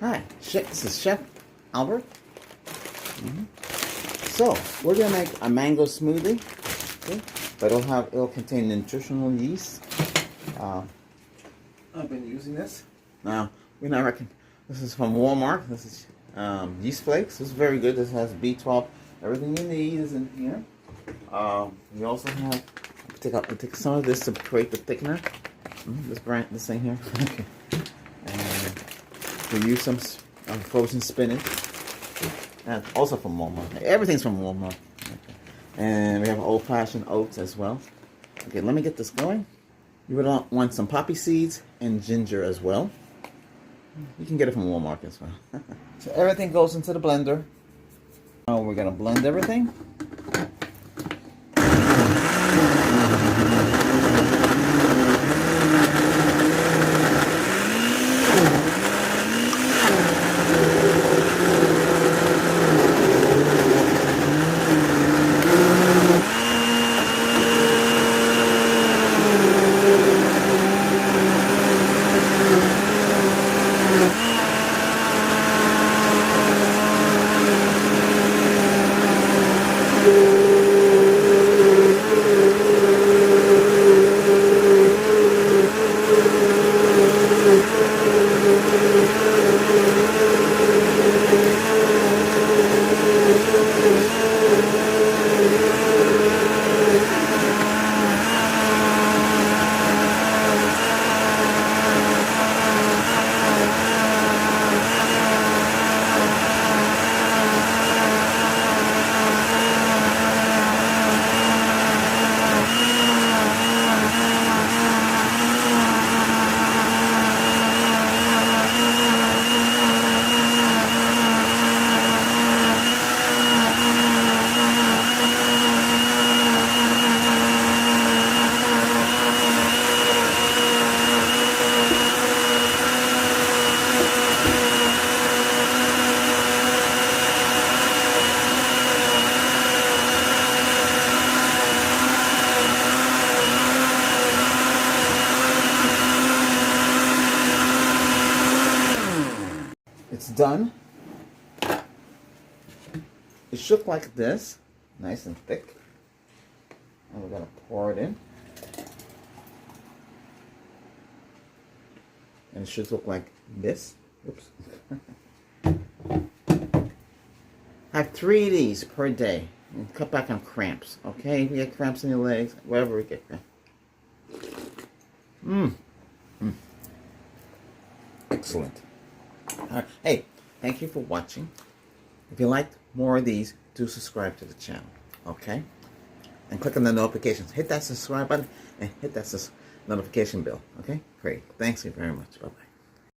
Hi, this is Chef Albert. So we're gonna make a mango smoothie, okay? But it'll contain nutritional yeast. I've been using this. Now this is from Walmart. This is yeast flakes. This is very good. This has B12. Everything you need is in here. We also have take some of this to create the thickener. This thing here. Okay. And we use some frozen spinach. And also from Walmart. Everything's from Walmart. Okay. And we have old-fashioned oats as well. Okay, let me get this going. You would want some poppy seeds and ginger as well. You can get it from Walmart as well. So everything goes into the blender. Now we're gonna blend everything. It's done. It should look like this, nice and thick. And we're gonna pour it in. And it should look like this. Oops. Have 3 of these per day. And cut back on cramps. Okay? If you get cramps in your legs, wherever you get cramps. Excellent. Hey, thank you for watching. If you liked more of these, do subscribe to the channel, okay? And click on the notifications. Hit that subscribe button and hit that notification bell, okay? Great. Thanks you very much. Bye-bye.